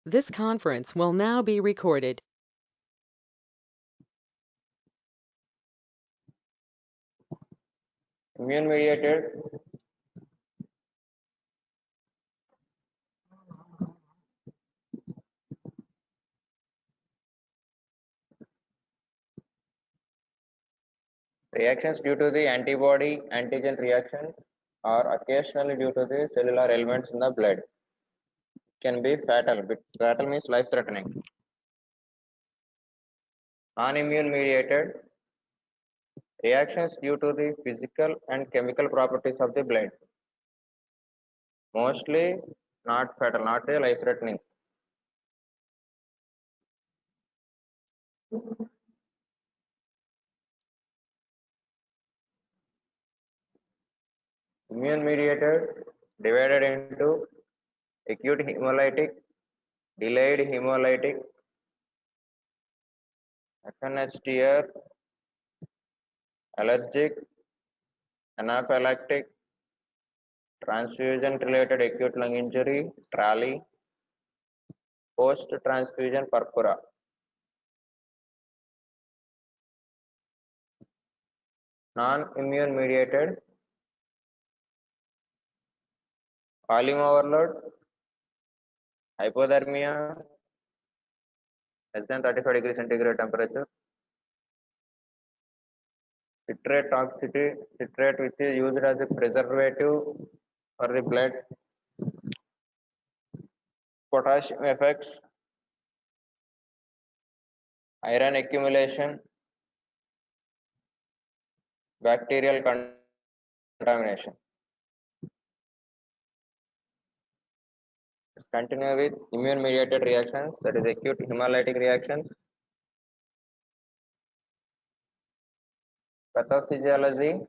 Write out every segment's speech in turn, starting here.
This conference will now be recorded. Immune mediated reactions due to the antibody antigen reactions or occasionally due to the cellular elements in the blood can be fatal, but fatal means life threatening. Non-immune mediated reactions due to the physical and chemical properties of the blood, mostly not fatal, not a life threatening. Immune mediated divided into acute hemolytic, delayed hemolytic, FNHTR, allergic, anaphylactic, transfusion related acute lung injury, TRALI, post transfusion purpura. Non immune mediated volume overload, hypothermia less than 35 degrees centigrade temperature, citrate toxicity, citrate which is used as a preservative for the blood, potassium effects, iron accumulation, bacterial contamination. Let's continue with immune mediated reactions, that is acute hemolytic reactions. Pathophysiology,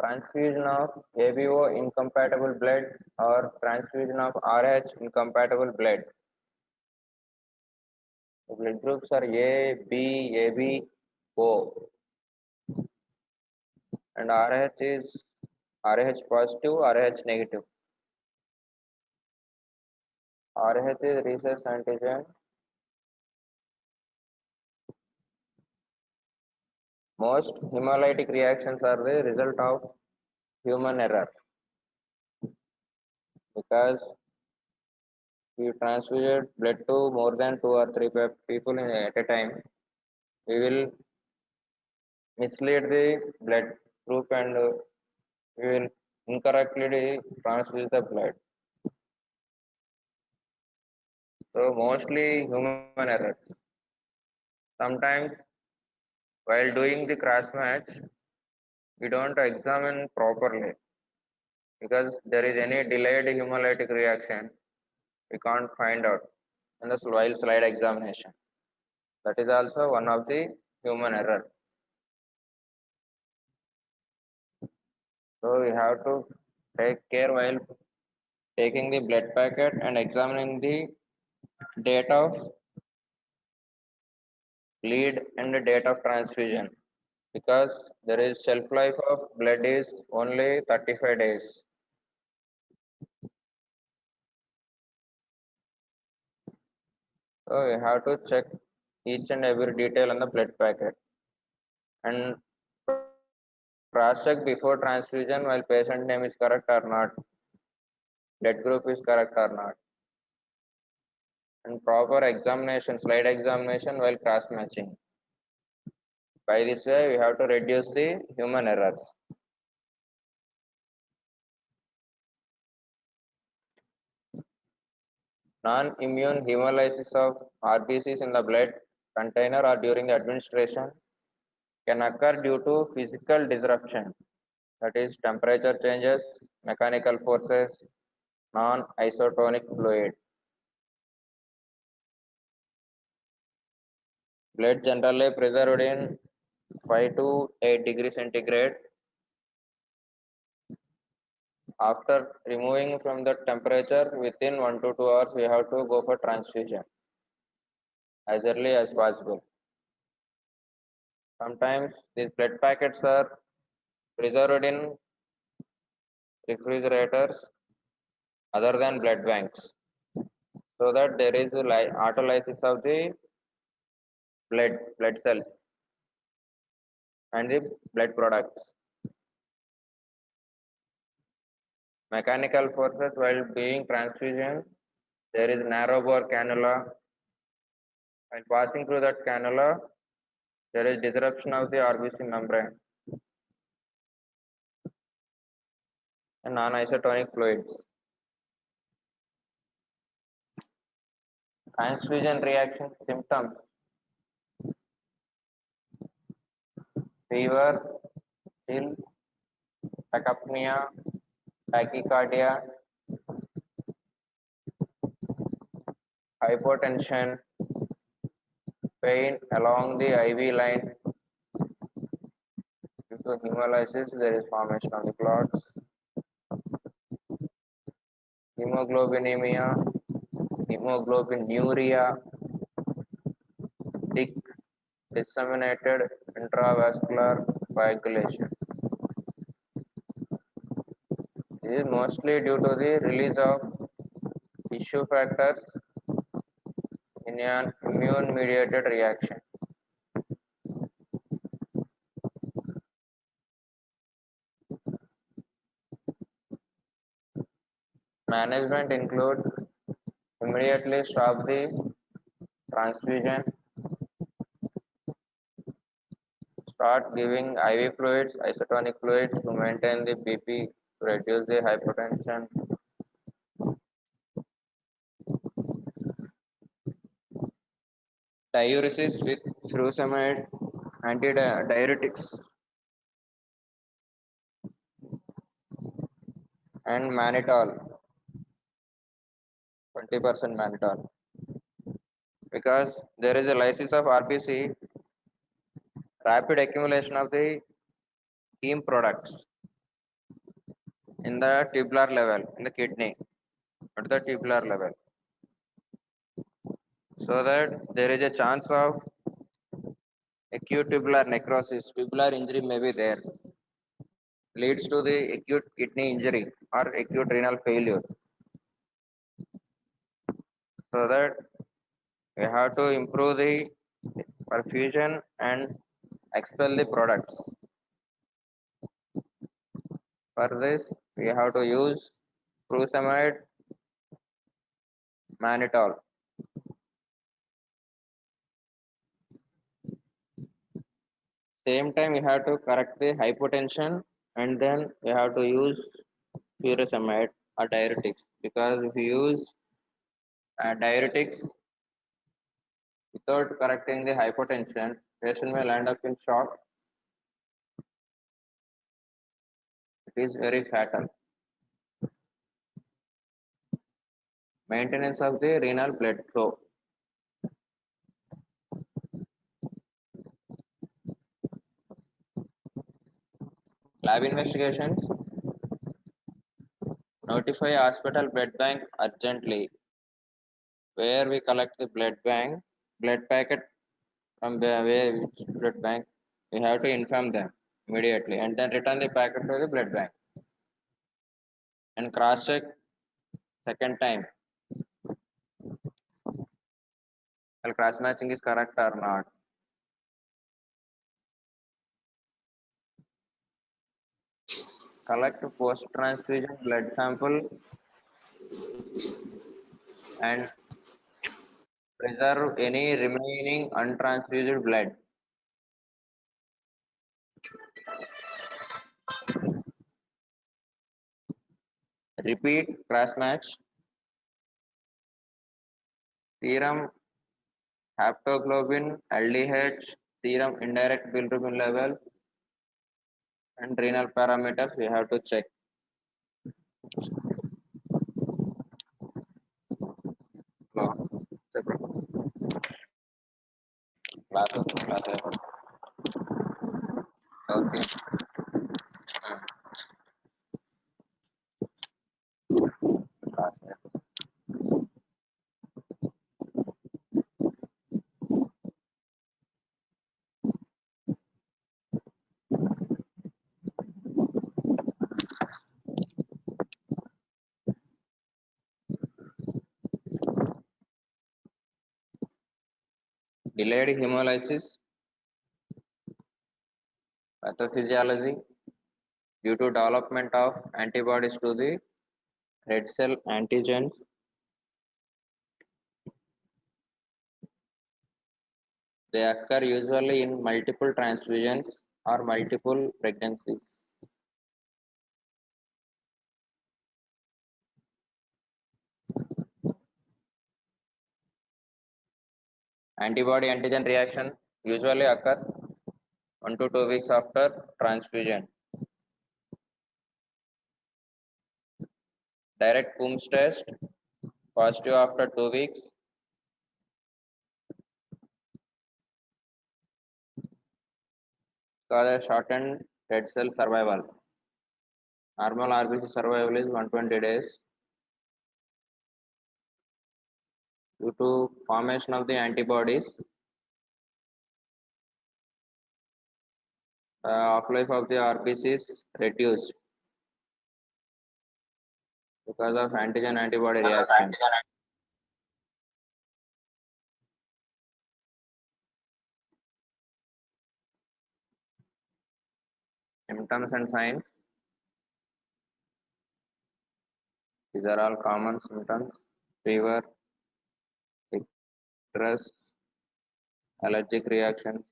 transfusion of ABO incompatible blood or transfusion of RH incompatible blood. The blood groups are A, B, AB, O, and RH is RH positive, RH negative. RH is rhesus antigen. Most hemolytic reactions are the result of human error because we transfused blood to more than 2 or 3 people at a time. We will mislead the blood group and we will incorrectly transfuse the blood. So mostly human error. Sometimes while doing the cross match, we don't examine properly because there is any delayed hemolytic reaction, we can't find out in the while slide examination. That is also one of the human error. So we have to take care while taking the blood packet and examining the date of bleed and the date of transfusion because there is shelf life of blood is only 35 days. So we have to check each and every detail on the blood packet and cross check before transfusion while patient name is correct or not, blood group is correct or not, and proper examination, slide examination while cross matching. By this way, we have to reduce the human errors. Non-immune hemolysis of RBCs in the blood container or during the administration can occur due to physical disruption, that is temperature changes, mechanical forces, non-isotonic fluid. Blood generally preserved in 5 to 8 degrees centigrade. After removing from the temperature within 1 to 2 hours, we have to go for transfusion as early as possible. Sometimes these blood packets are preserved in refrigerators other than blood banks. so that there is a autolysis of the blood cells and the blood products. Mechanical forces while being transfusion, there is narrow bore cannula. While passing through that cannula, there is disruption of the RBC membrane and non-isotonic fluids. Transfusion reaction symptoms: fever, chill, tachypnea, tachycardia, hypotension, pain along the IV line. Due to hemolysis, there is formation of the clots. Hemoglobinemia, hemoglobinuria, disseminated intravascular coagulation. This is mostly due to the release of tissue factors in an immune-mediated reaction. Management includes immediately stop the transfusion, start giving IV fluids, isotonic fluids to maintain the BP, to reduce the hypertension. Diuresis with furosemide, antidiuretics, and mannitol, 20% mannitol. Because there is a lysis of RBC, rapid accumulation of the heme products in the tubular level, in the kidney, at the tubular level. So that there is a chance of acute tubular necrosis, tubular injury may be there, leads to the acute kidney injury or acute renal failure. So that we have to improve the perfusion and expel the products. For this, we have to use furosemide, mannitol. Same time, we have to correct the hypotension, and then we have to use furosemide or diuretics, because if you use diuretics without correcting the hypotension, patient will end up in shock. It is very fatal. Maintenance of the renal blood flow. Lab investigations: notify hospital blood bank urgently. Where we collect the blood packet from which blood bank, we have to inform them immediately and then return the packet to the blood bank. And cross check second time. Well, cross matching is correct or not. Collect post transfusion blood sample and preserve any remaining untransfused blood. Repeat cross match. Serum haptoglobin, LDH, serum indirect bilirubin level, and renal parameters we have to check. No. Class. Okay. Class. Delayed hemolysis, pathophysiology, due to development of antibodies to the red cell antigens. They occur usually in multiple transfusions or multiple pregnancies. Antibody antigen reaction usually occurs 1 to 2 weeks after transfusion. Direct Coombs test, positive after 2 weeks. Cause a shortened red cell survival. Normal RBC survival is 120 days. Due to formation of the antibodies, the half-life of the RBC is reduced because of antigen-antibody reaction. Symptoms and signs. These are all common symptoms: fever, stress, allergic reactions.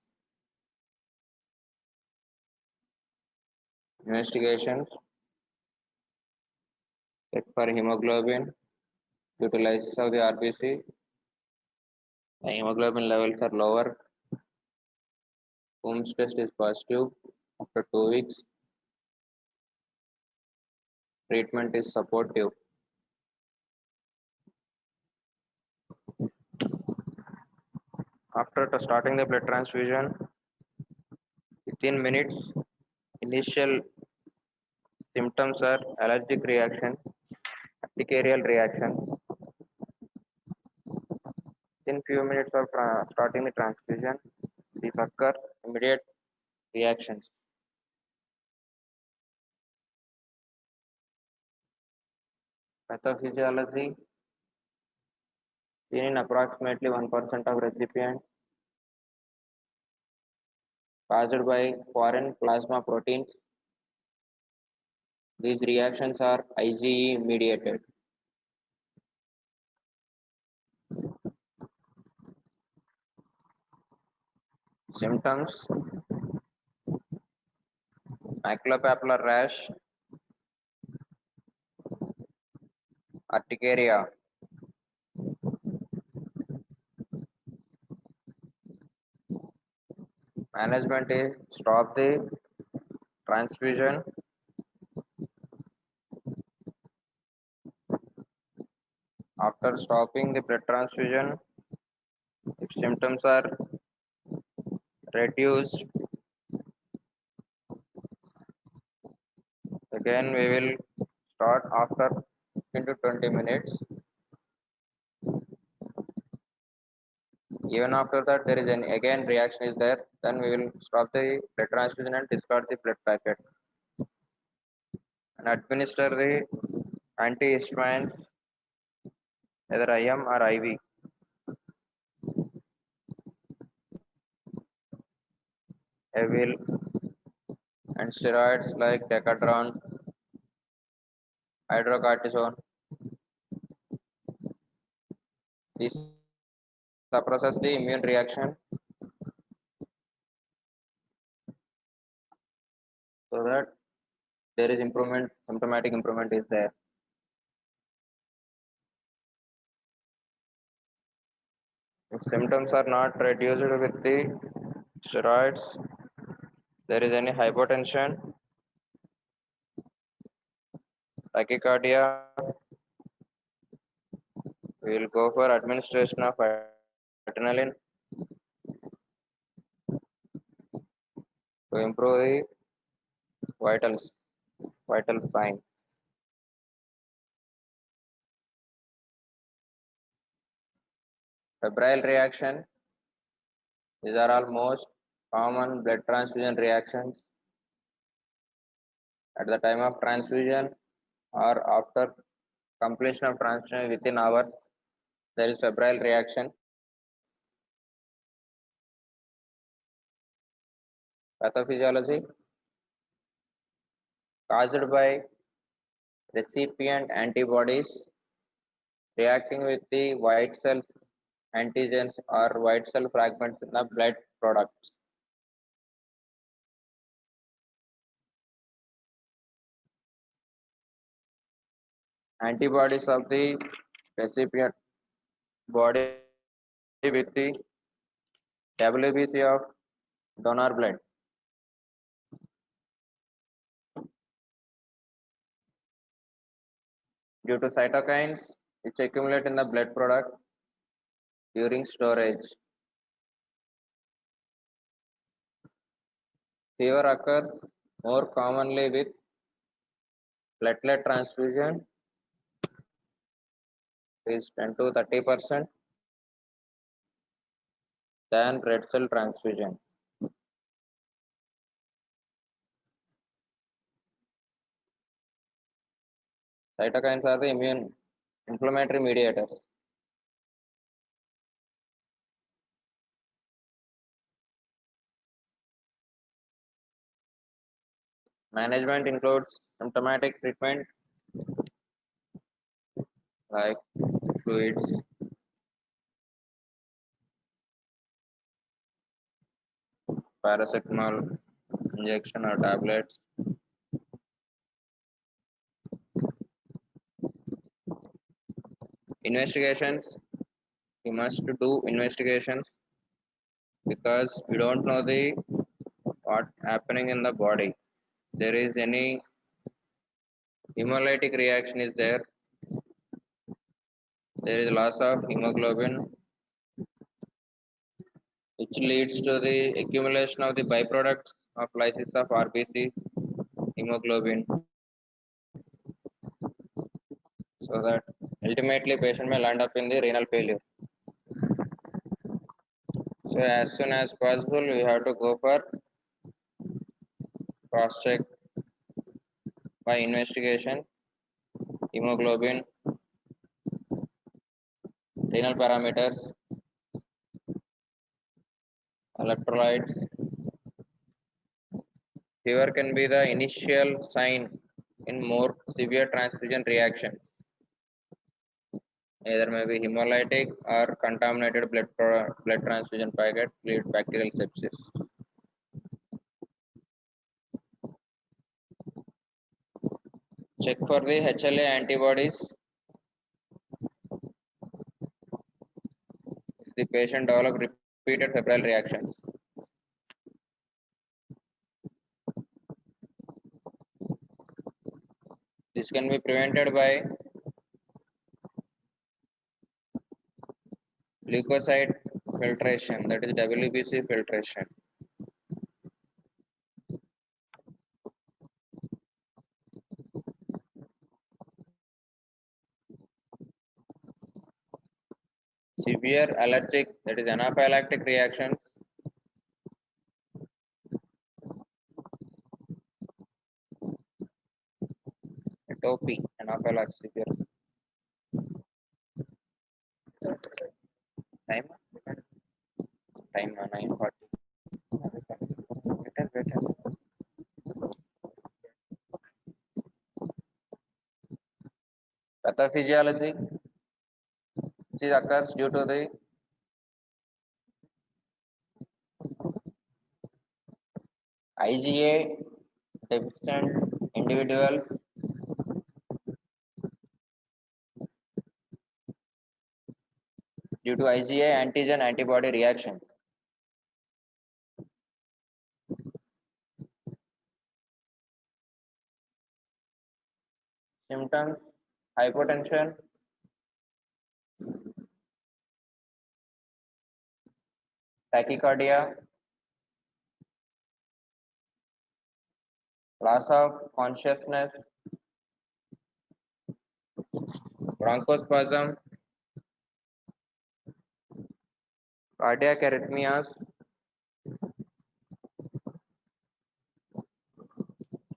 Investigations: check for hemoglobin. Due to lysis of the RBC, the hemoglobin levels are lower. Coombs test is positive after 2 weeks. Treatment is supportive. After starting the blood transfusion, within minutes, initial symptoms are allergic reaction, urticarial reaction. Within few minutes of starting the transfusion, these occur immediate reactions. Pathophysiology, seen in approximately 1% of recipients, caused by foreign plasma proteins. These reactions are IgE mediated. Symptoms: maculopapular rash, urticaria. Management is stop the transfusion. After stopping the blood transfusion, if symptoms are reduced, again we will start after 15 to 20 minutes. Even after that, there is an again reaction is there, then we will stop the blood transfusion and discard the blood packet and administer the antihistamines, either IM or IV. Avil and steroids like decadron, hydrocortisone. This suppresses the immune reaction so that there is improvement, symptomatic improvement is there. If symptoms are not reduced with the steroids, there is any hypotension, tachycardia, we will go for administration of adrenaline to improve the vitals, vital signs. Febrile reaction, these are all most common blood transfusion reactions. At the time of transfusion or after completion of transfusion within hours, there is febrile reaction. Pathophysiology caused by recipient antibodies reacting with the white cells antigens or white cell fragments in the blood products. Antibodies of the recipient body with the WBC of donor blood. Due to cytokines which accumulate in the blood product during storage. Fever occurs more commonly with platelet transfusion is 10 to 30% than red cell transfusion. Cytokines are the immune inflammatory mediators. Management includes symptomatic treatment like fluids, paracetamol injection or tablets, investigations. We must do investigations because we don't know the what happening in the body. There is any hemolytic reaction is there. There is loss of hemoglobin which leads to the accumulation of the byproducts of lysis of RBC hemoglobin, so that ultimately patient may land up in the renal failure. So as soon as possible we have to go for cross check by investigation, hemoglobin, renal parameters, electrolytes. Fever can be the initial sign in more severe transfusion reactions. Either may be hemolytic or contaminated blood transfusion packet lead bacterial sepsis. Check for the HLA antibodies. If the patient develop repeated febrile reactions. This can be prevented by leukocyte filtration, that is WBC filtration. Severe allergic, that is anaphylactic reactions. Atopy, anaphylaxis severe. Time? Time 9:40. Better. Pathophysiology, which occurs due to the IgA deficient individual due to IgA antigen antibody reaction. Symptoms: hypotension, tachycardia, loss of consciousness, bronchospasm, cardiac arrhythmias,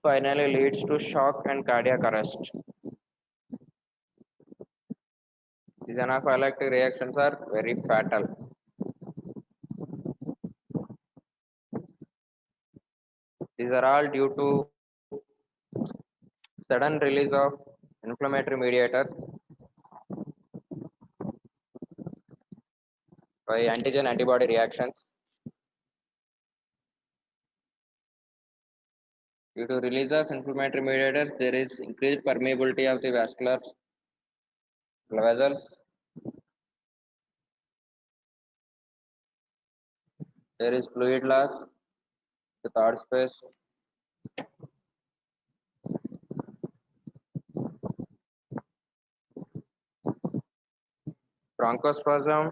finally leads to shock and cardiac arrest. These anaphylactic reactions are very fatal. These are all due to sudden release of inflammatory mediators by antigen antibody reactions. Due to release of inflammatory mediators, there is increased permeability of the vascular vessels. There is fluid loss, the third space. Bronchospasm,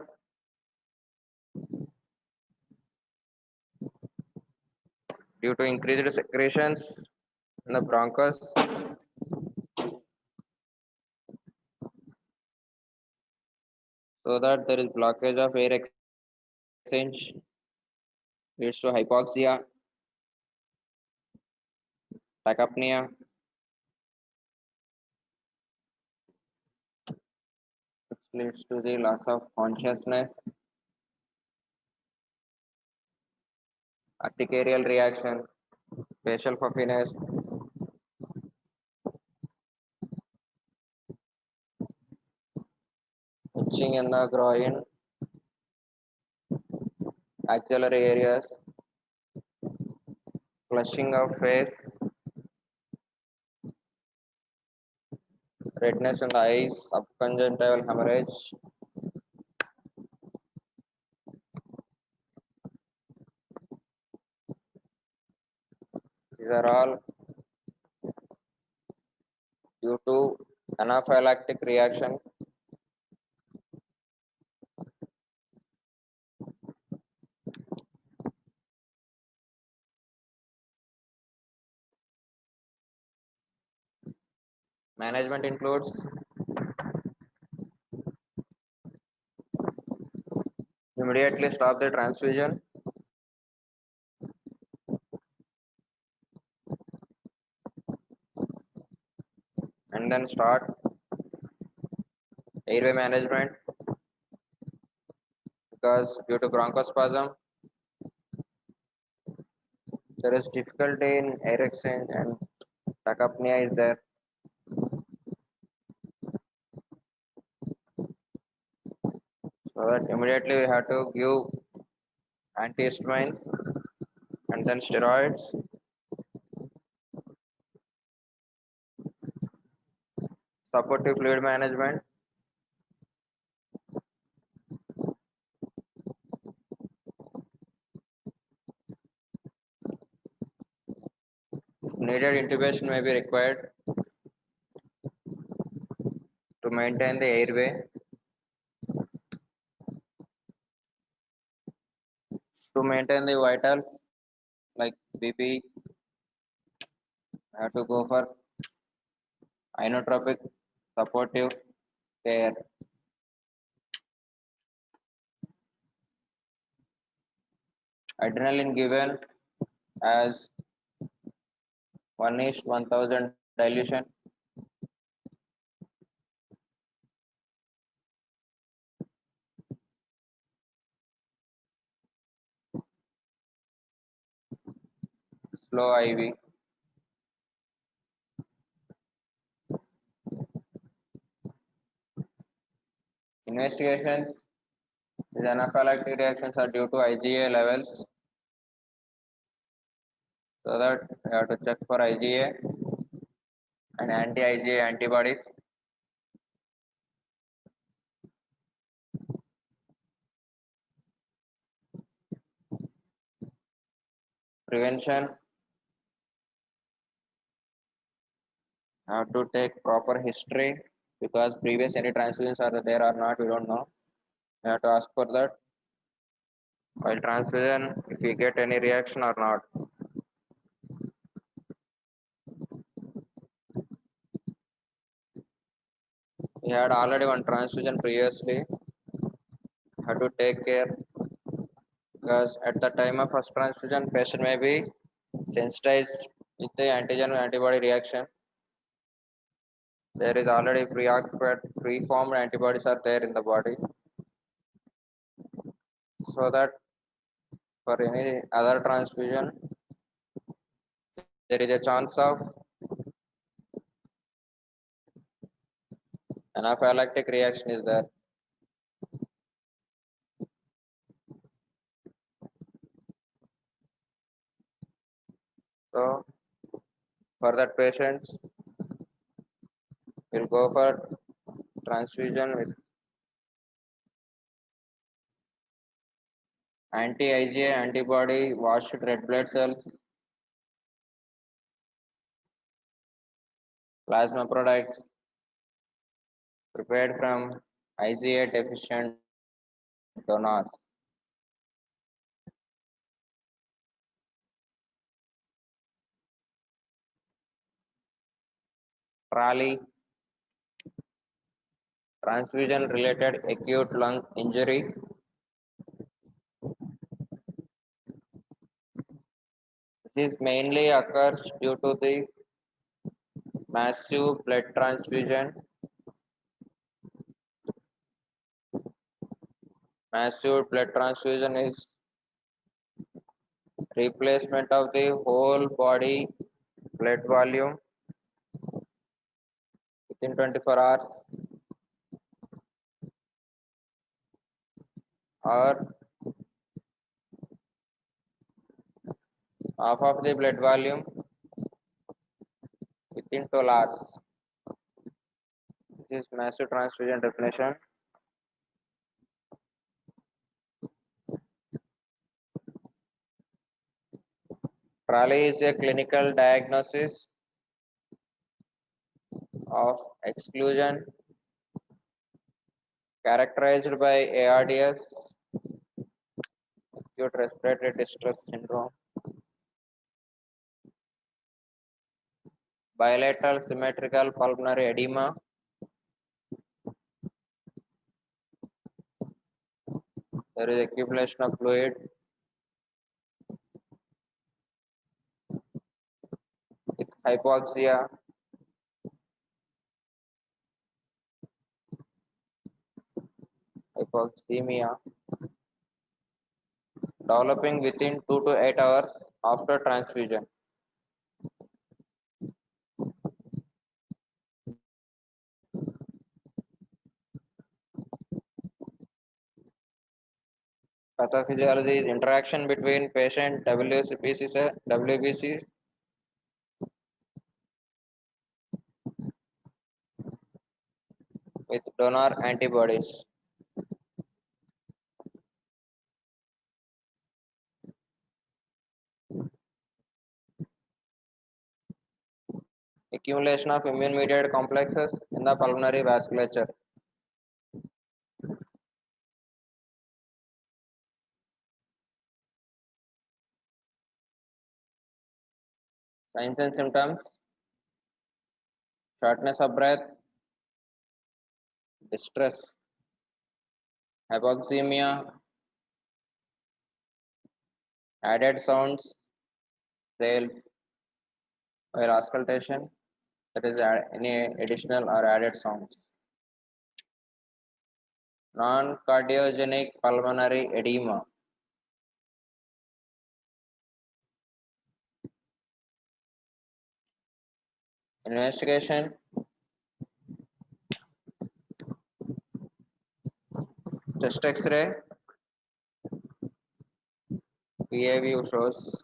due to increased secretions in the bronchus. So that there is blockage of air exchange, leads to hypoxia, tachypnea, which leads to the loss of consciousness, urticarial reaction, facial puffiness, itching in the groin, axillary areas, flushing of face, redness in the eyes, subconjunctival hemorrhage. These are all due to anaphylactic reaction. Management includes immediately stop the transfusion, and then start airway management, because due to bronchospasm there is difficulty in air exchange and tachypnea is there. So that immediately we have to give antihistamines and then steroids. Supportive fluid management. Needed intubation may be required to maintain the airway. To maintain the vitals like BP, have to go for inotropic supportive care. Adrenaline given as 1:1000 dilution. Slow IV. Investigations. These anaphylactic reactions are due to IgA levels. So that you have to check for IgA and anti-IgA antibodies. Prevention. Have to take proper history, because previous any transfusions are there or not, we don't know. You have to ask for that while transfusion if you get any reaction or not. We had already one transfusion previously. Have to take care, because at the time of first transfusion patient may be sensitized with the antigen antibody reaction. There is already preoccupied preformed antibodies are there in the body, so that for any other transfusion there is a chance of anaphylactic reaction is there. So for that patient, we'll go for transfusion with anti-IgA antibody washed red blood cells, plasma products prepared from IgA deficient donors. TRALI, transfusion related acute lung injury. This mainly occurs due to the massive blood transfusion. Massive blood transfusion is replacement of the whole body blood volume within 24 hours, or half of the blood volume within 12 hours. This is massive transfusion definition. TRALI is a clinical diagnosis of exclusion characterized by ARDS, acute respiratory distress syndrome, bilateral symmetrical pulmonary edema, there is accumulation of fluid, with hypoxia, hypoxemia, developing within 2 to 8 hours after transfusion. Pathophysiology is interaction between patient WBC with donor antibodies. Accumulation of immune-mediated complexes in the pulmonary vasculature. Signs and symptoms: shortness of breath, distress, hypoxemia, added sounds, sales, or auscultation, that is any additional or added sounds. Non-cardiogenic pulmonary edema. Investigation: chest X-ray, PAV shows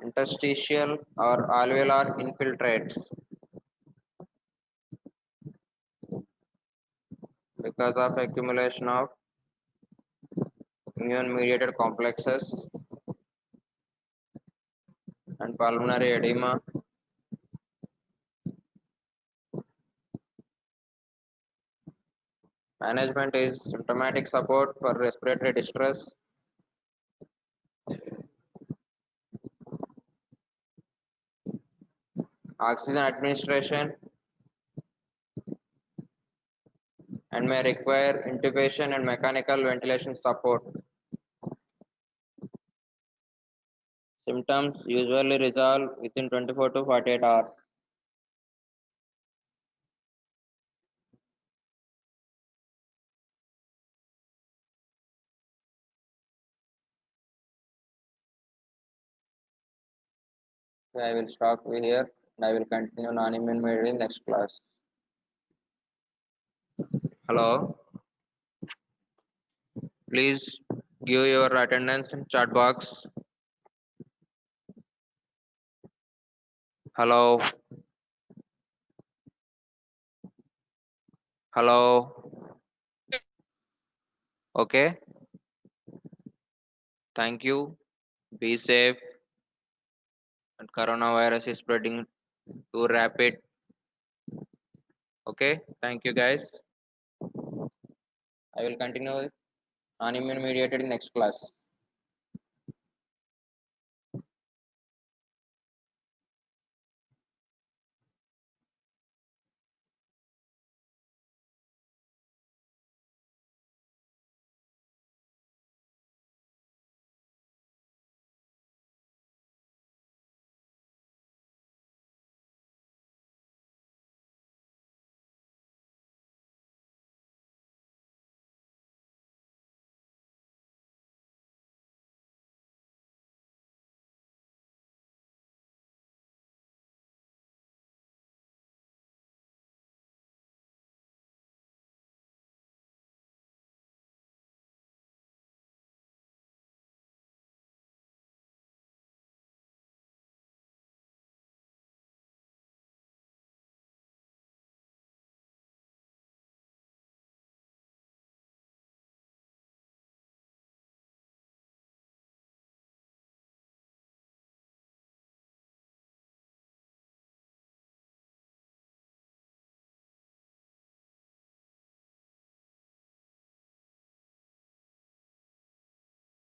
interstitial or alveolar infiltrates because of accumulation of immune-mediated complexes and pulmonary edema. Management is symptomatic support for respiratory distress, oxygen administration, and may require intubation and mechanical ventilation support. Symptoms usually resolve within 24 to 48 hours. I will stop here and I will continue non-immune mediated in next class. Hello, please give your attendance in chat box. Hello, hello. Okay, thank you. Be safe. And coronavirus is spreading too rapid. Okay, thank you guys. I will continue non-immune mediated in next class.